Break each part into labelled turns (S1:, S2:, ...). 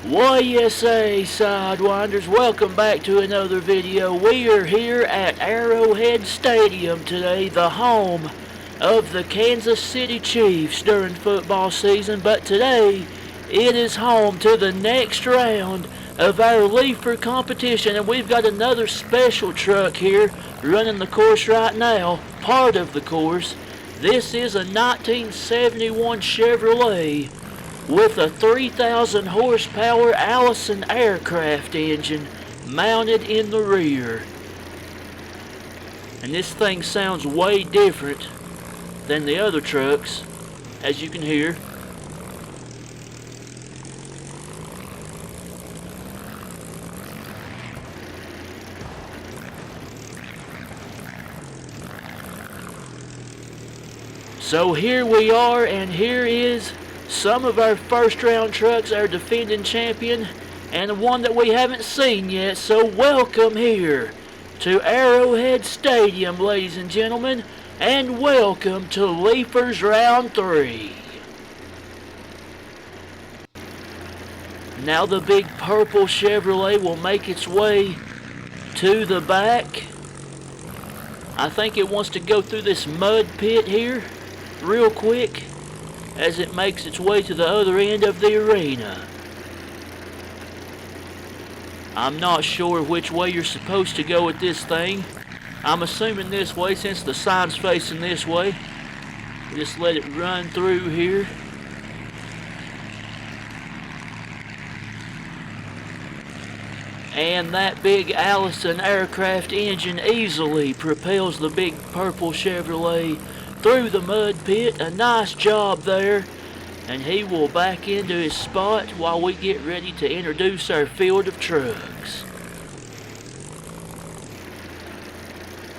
S1: Why, yes, Sidewinders, welcome back to another video. We are here at Arrowhead Stadium today, the home of the Kansas City Chiefs during football season, but today it is home to the next round of our leafer competition, and we've got another special truck here running the course right now, part of the course. This is a 1971 Chevrolet with a 3,000 horsepower Allison aircraft engine mounted in the rear. And this thing sounds way different than the other trucks, as you can hear. So here we are, and here is some of our first round trucks, our defending champion, and one that we haven't seen yet. So welcome here to Arrowhead Stadium, ladies and gentlemen, and welcome to Leafers Round 3. Now the big purple Chevrolet will make its way to the back. I think it wants to go through this mud pit here real quick as it makes its way to the other end of the arena. I'm not sure which way you're supposed to go with this thing. I'm assuming this way since the sign's facing this way. Just let it run through here. And that big Allison aircraft engine easily propels the big purple Chevrolet through the mud pit. A nice job there, and he will back into his spot while we get ready to introduce our field of trucks.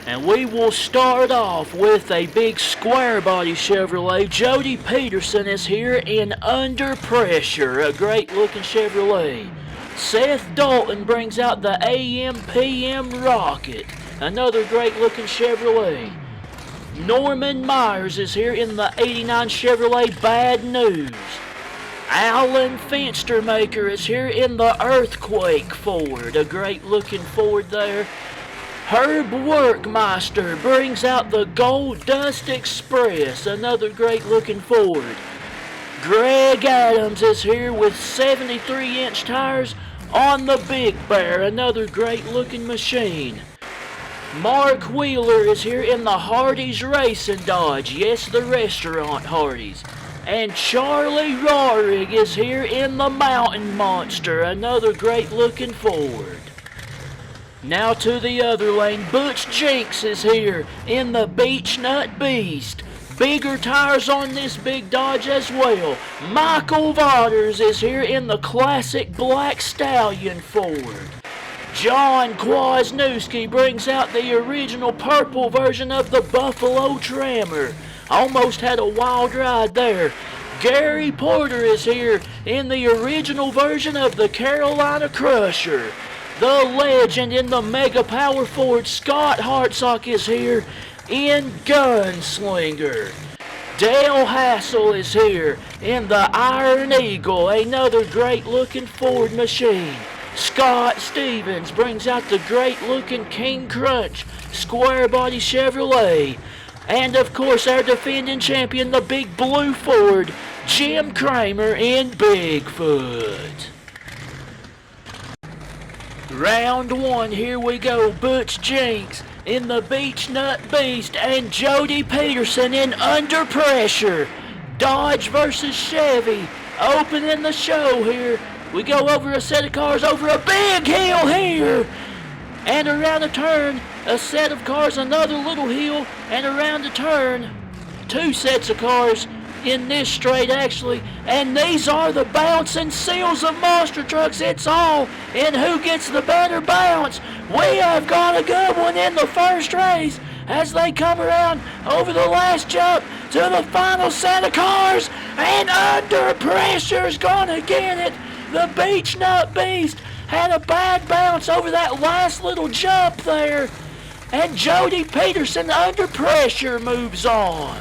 S1: And we will start off with a big square body Chevrolet. Jody Peterson is here in Under Pressure, a great looking Chevrolet. Seth Dalton brings out the AM/PM Rocket, another great looking Chevrolet. Norman Myers is here in the 89 Chevrolet Bad News. Alan Fenstermaker is here in the Earthquake Ford, a great looking Ford there. Herb Workmeister brings out the Gold Dust Express, another great looking Ford. Greg Adams is here with 73-inch tires on the Big Bear, another great looking machine. Mark Wheeler is here in the Hardee's Racing Dodge, yes, the restaurant Hardee's. And Charlie Rohrig is here in the Mountain Monster, another great looking Ford. Now to the other lane, Butch Jenks is here in the Beach Nut Beast. Bigger tires on this big Dodge as well. Michael Waters is here in the classic Black Stallion Ford. John Kwasniewski brings out the original purple version of the Buffalo Trammer. Almost had a wild ride there. Gary Porter is here in the original version of the Carolina Crusher. The legend in the Mega Power Ford, Scott Hartsock, is here in Gunslinger. Dale Hassel is here in the Iron Eagle, another great looking Ford machine. Scott Stevens brings out the great looking King Crunch square body Chevrolet. And of course our defending champion, the big blue Ford, Jim Kramer in Bigfoot. Round 1, here we go. Butch Jenks in the Beach Nut Beast and Jody Peterson in Under Pressure. Dodge versus Chevy opening the show here. We go over a set of cars, over a big hill here, and around a turn, a set of cars, another little hill, and around a turn, two sets of cars in this straight actually, and these are the bouncing seals of monster trucks. It's all in who gets the better bounce. We have got a good one in the first race as they come around over the last jump to the final set of cars, and Under Pressure's gonna get it. The Beach Nut Beast had a bad bounce over that last little jump there. And Jody Peterson, Under Pressure, moves on.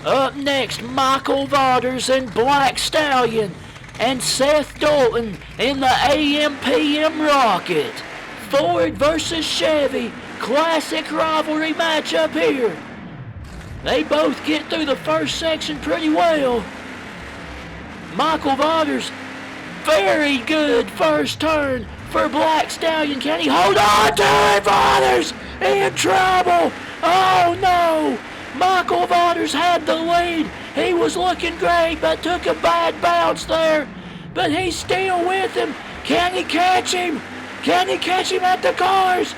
S1: Up next, Michael Waters and Black Stallion and Seth Dalton in the AM/PM Rocket. Ford versus Chevy, classic rivalry matchup here. They both get through the first section pretty well. Michael Waters, very good first turn for Black Stallion. Can he hold on to it? Waters in trouble. Oh no! Michael Waters had the lead. He was looking great, but took a bad bounce there. But he's still with him. Can he catch him? Can he catch him at the cars?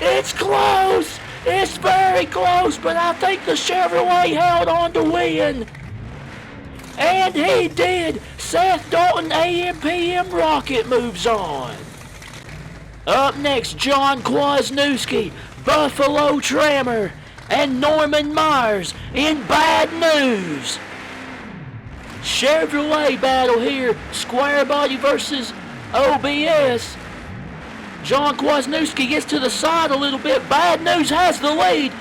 S1: It's close. It's very close, but I think the Chevrolet held on to win. And he did. Seth Dalton AM/PM Rocket moves on. Up next, John Kwasniewski, Buffalo Trammer, and Norman Myers in Bad News. Chevrolet battle here, square body versus OBS. John Kwasniewski gets to the side a little bit. Bad News has the lead.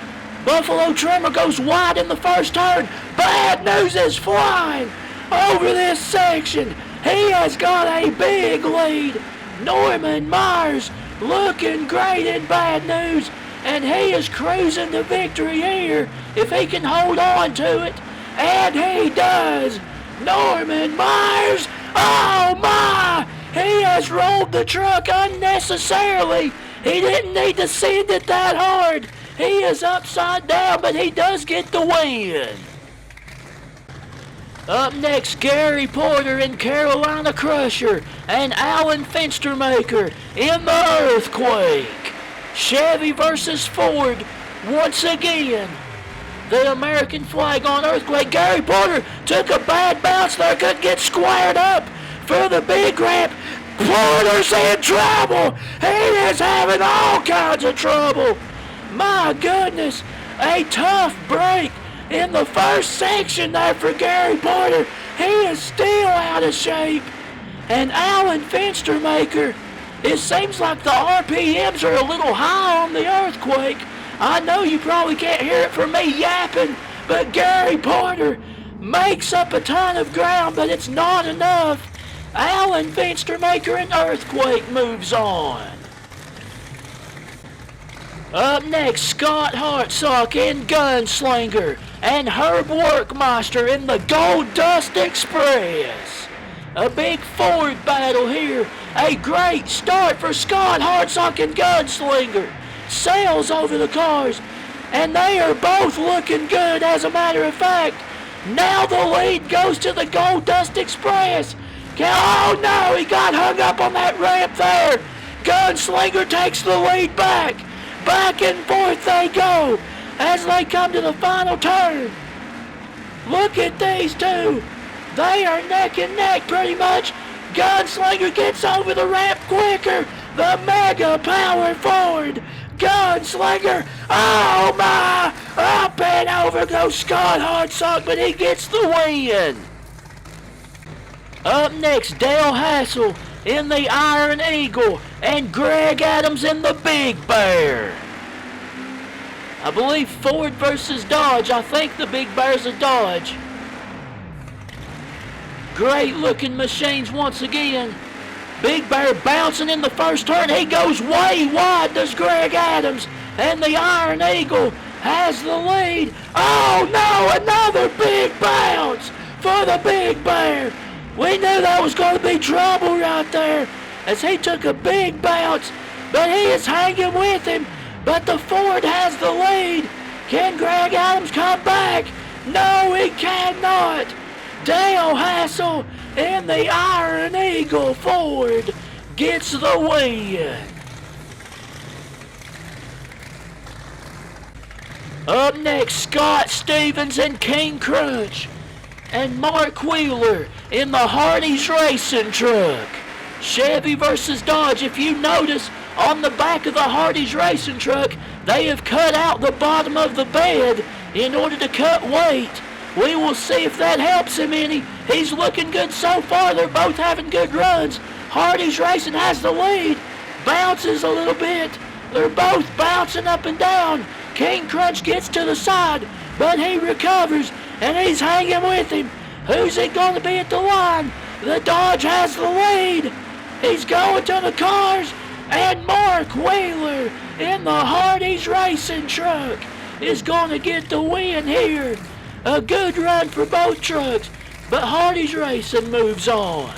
S1: Buffalo Trimmer goes wide in the first turn. Bad News is flying over this section. He has got a big lead. Norman Myers looking great in Bad News, and he is cruising to victory here if he can hold on to it. And he does. Norman Myers, oh my! He has rolled the truck unnecessarily. He didn't need to send it that hard. He is upside down, but he does get the win. Up next, Gary Porter in Carolina Crusher and Alan Fenstermaker in the Earthquake. Chevy versus Ford once again. The American flag on Earthquake. Gary Porter took a bad bounce there, couldn't get squared up for the big ramp. Porter's in trouble. He is having all kinds of trouble. My goodness, a tough break in the first section there for Gary Porter. He is still out of shape. And Alan Fenstermaker, it seems like the RPMs are a little high on the Earthquake. I know you probably can't hear it from me yapping, but Gary Porter makes up a ton of ground, but it's not enough. Alan Fenstermaker and Earthquake moves on. Up next, Scott Hartsock in Gunslinger and Herb Workmeister in the Gold Dust Express. A big Ford battle here. A great start for Scott Hartsock and Gunslinger. Sails over the cars, and they are both looking good. As a matter of fact, now the lead goes to the Gold Dust Express. Oh no, he got hung up on that ramp there. Gunslinger takes the lead back. Back and forth they go as they come to the final turn. Look at these two. They are neck and neck pretty much. Gunslinger gets over the ramp quicker. The mega power Ford. Gunslinger, oh my! Up and over goes Scott Hartsock, but he gets the win. Up next, Dale Hassel in the Iron Eagle and Greg Adams in the Big Bear. I believe Ford versus Dodge. I think the Big Bear's a Dodge. Great looking machines once again. Big Bear bouncing in the first turn. He goes way wide, does Greg Adams. And the Iron Eagle has the lead. Oh no, another big bounce for the Big Bear. We knew that was going to be trouble right there as he took a big bounce, but he is hanging with him. But the Ford has the lead. Can Greg Adams come back? No, he cannot. Dale Hassel in the Iron Eagle Ford gets the win. Up next, Scott Stevens and King Crunch and Mark Wheeler in the Hardee's Racing Truck. Chevy versus Dodge. If you notice, on the back of the Hardee's Racing Truck, they have cut out the bottom of the bed in order to cut weight. We will see if that helps him any. He's looking good so far. They're both having good runs. Hardee's Racing has the lead. Bounces a little bit. They're both bouncing up and down. King Crunch gets to the side, but he recovers, and he's hanging with him. Who's it going to be at the line? The Dodge has the lead. He's going to the cars, and Mark Wheeler in the Hardee's racing truck is going to get the win here. A good run for both trucks, but Hardee's Racing moves on.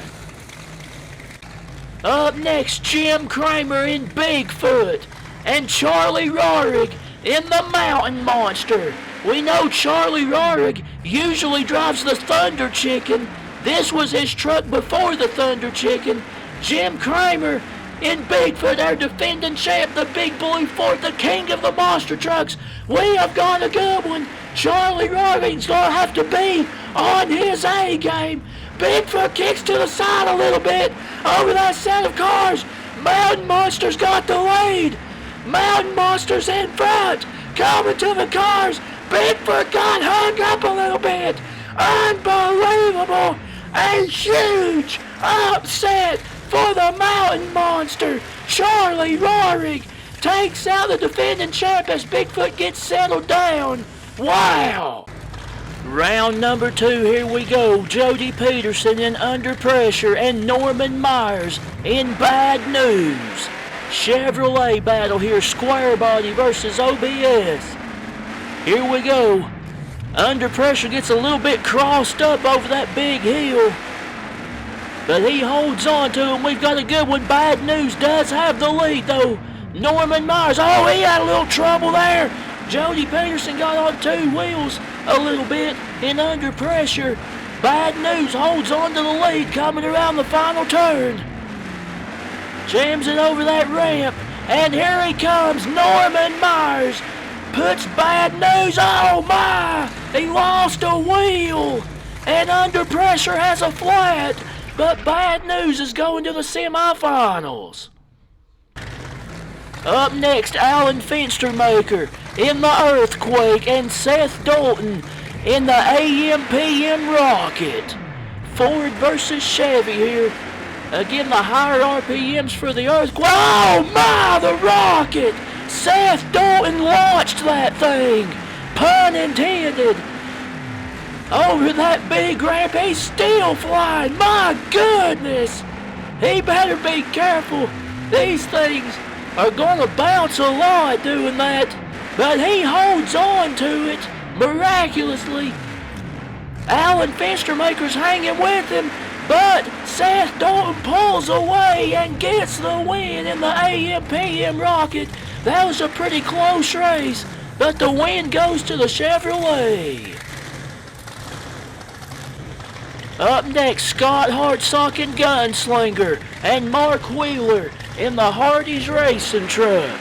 S1: Up next, Jim Kramer in Bigfoot and Charlie Rohrig in the Mountain Monster. We know Charlie Rohrig usually drives the Thunder Chicken. This was his truck before the Thunder Chicken. Jim Kramer in Bigfoot, our defending champ, the Big Blue Fort, the king of the monster trucks. We have got a good one. Charlie Rohrig's gonna have to be on his A game. Bigfoot kicks to the side a little bit over that set of cars. Mountain Monster's got the lead. Mountain Monster's in front, coming to the cars. Bigfoot got hung up a little bit. Unbelievable. A huge upset for the Mountain Monster. Charlie Rohrig takes out the defending champ as Bigfoot gets settled down. Wow! Round number 2, here we go. Jody Peterson in Under Pressure and Norman Myers in Bad News. Chevrolet battle here, square body versus OBS. Here we go. Under Pressure gets a little bit crossed up over that big hill, but he holds on to him. We've got a good one. Bad News does have the lead, though. Norman Myers, oh, he had a little trouble there. Jody Peterson got on 2 wheels a little bit in Under Pressure. Bad News holds on to the lead coming around the final turn. Jams it over that ramp, and here he comes. Norman Myers puts Bad News, oh my! He lost a wheel, and Under Pressure has a flat. But Bad News is going to the semifinals. Up next, Alan Fenstermaker in the Earthquake and Seth Dalton in the AM/PM Rocket. Ford versus Chevy here. Again, the higher RPMs for the Earthquake. Oh my, the Rocket! Seth Dalton launched that thing. Pun intended. Over that big ramp, he's still flying. My goodness! He better be careful. These things are gonna bounce a lot doing that, but he holds on to it miraculously. Alan Fenstermaker's hanging with him, but Seth Dalton pulls away and gets the win in the AM/PM Rocket. That was a pretty close race, but the win goes to the Chevrolet. Up next, Scott Hartsock Gunslinger and Mark Wheeler in the Hardee's racing truck.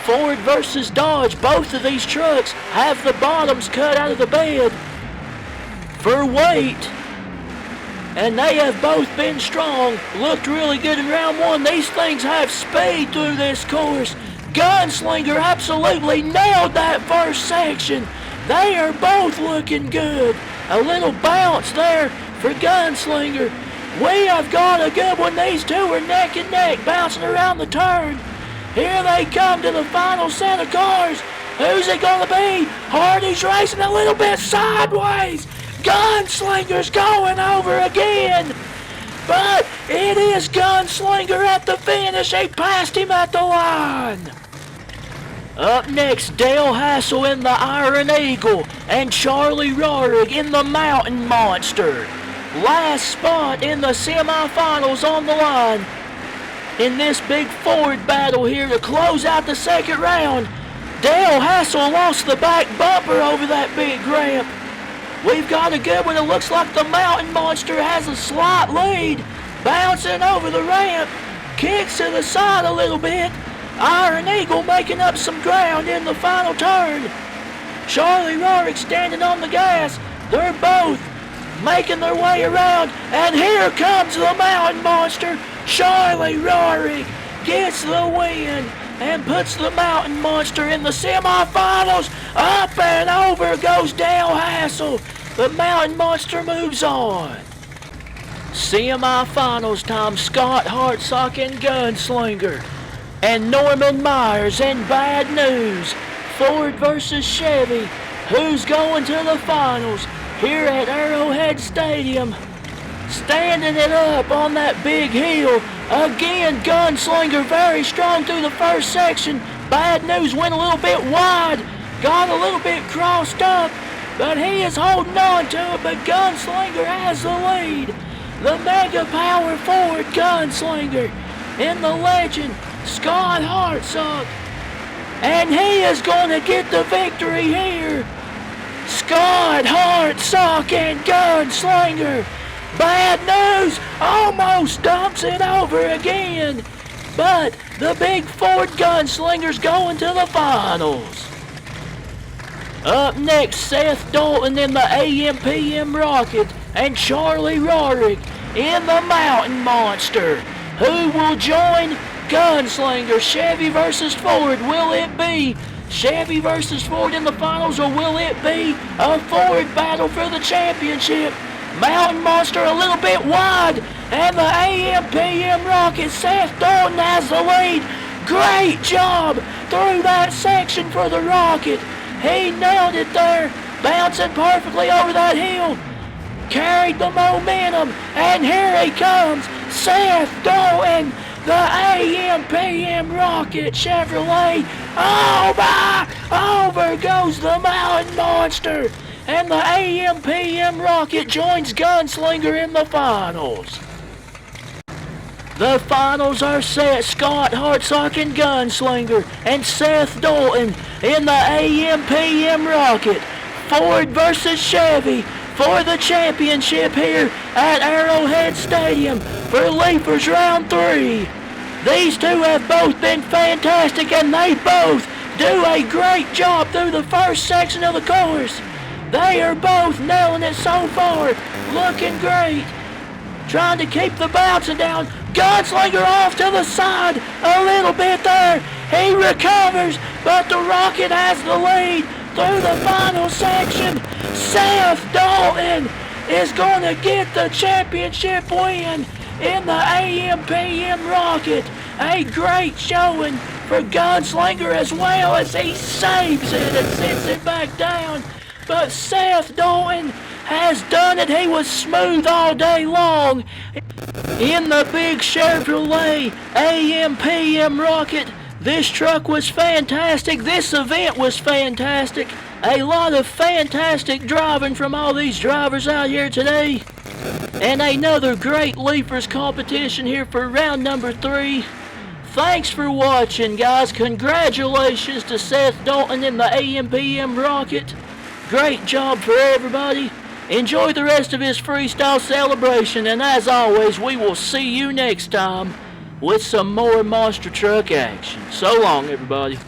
S1: Ford versus Dodge. Both of these trucks have the bottoms cut out of the bed for weight, and they have both been strong. Looked really good in round 1. These things have speed through this course. Gunslinger absolutely nailed that first section. They are both looking good. A little bounce there for Gunslinger. We have got a good one. These two are neck and neck, bouncing around the turn. Here they come to the final set of cars. Who's it gonna be? Hardee's racing a little bit sideways. Gunslinger's going over again. But it is Gunslinger at the finish. He passed him at the line. Up next, Dale Hassel in the Iron Eagle and Charlie Rohrig in the Mountain Monster. Last spot in the semifinals on the line in this big Ford battle here to close out the second round. Dale Hassel lost the back bumper over that big ramp. We've got a good one. It looks like the Mountain Monster has a slight lead. Bouncing over the ramp, kicks to the side a little bit. Iron Eagle making up some ground in the final turn. Charlie Rohrig standing on the gas. They're both making their way around, and here comes the Mountain Monster. Charlie Rohrig gets the win and puts the Mountain Monster in the semifinals. Up and over goes Dale Hassel. The Mountain Monster moves on. Semifinals time, Scott Hartsock Gunslinger and Norman Myers in Bad News. Ford versus Chevy. Who's going to the finals here at Arrowhead Stadium? standing it up on that big hill. Again, Gunslinger very strong through the first section. Bad News went a little bit wide, got a little bit crossed up, but he is holding on to it, but Gunslinger has the lead. The mega power forward Gunslinger in the legend, Scott Hartsock. And he is going to get the victory here. Scott Hartsock and Gunslinger. Bad News almost dumps it over again. But the big Ford Gunslinger's going to the finals. Up next, Seth Dalton in the AM/PM Rocket and Charlie Rorick in the Mountain Monster. Who will join Gunslinger? Chevy versus Ford. Will it be Chevy versus Ford in the finals, or will it be a Ford battle for the championship? Mountain Monster a little bit wide, and the AM/PM Rocket, Seth Dalton has the lead. Great job through that section for the Rocket. He nailed it there, bouncing perfectly over that hill. Carried the momentum, and here he comes, Seth Dalton, the AM/PM Rocket Chevrolet. Over goes the Mountain Monster, and the AM/PM Rocket joins Gunslinger in the finals. The finals are set. Scott Hartsock and Gunslinger and Seth Dalton in the AM/PM Rocket. Ford versus Chevy for the championship here at Arrowhead Stadium for Leapers Round 3. These two have both been fantastic, and they both do a great job through the first section of the course. They are both nailing it so far, looking great. Trying to keep the bouncing down. Gunslinger off to the side a little bit there. He recovers, but the Rocket has the lead through the final section. Seth Dalton is going to get the championship win in the AM/PM Rocket. A great showing for Gunslinger as well, as he saves it and sets it back down. But Seth Dalton has done it. He was smooth all day long in the big Chevrolet AM/PM Rocket. This truck was fantastic. This event was fantastic. A lot of fantastic driving from all these drivers out here today. And another great Leapers competition here for round number 3. Thanks for watching, guys. Congratulations to Seth Dalton in the AM/PM Rocket. Great job for everybody. Enjoy the rest of his freestyle celebration, and as always, we will see you next time with some more monster truck action. So long, everybody.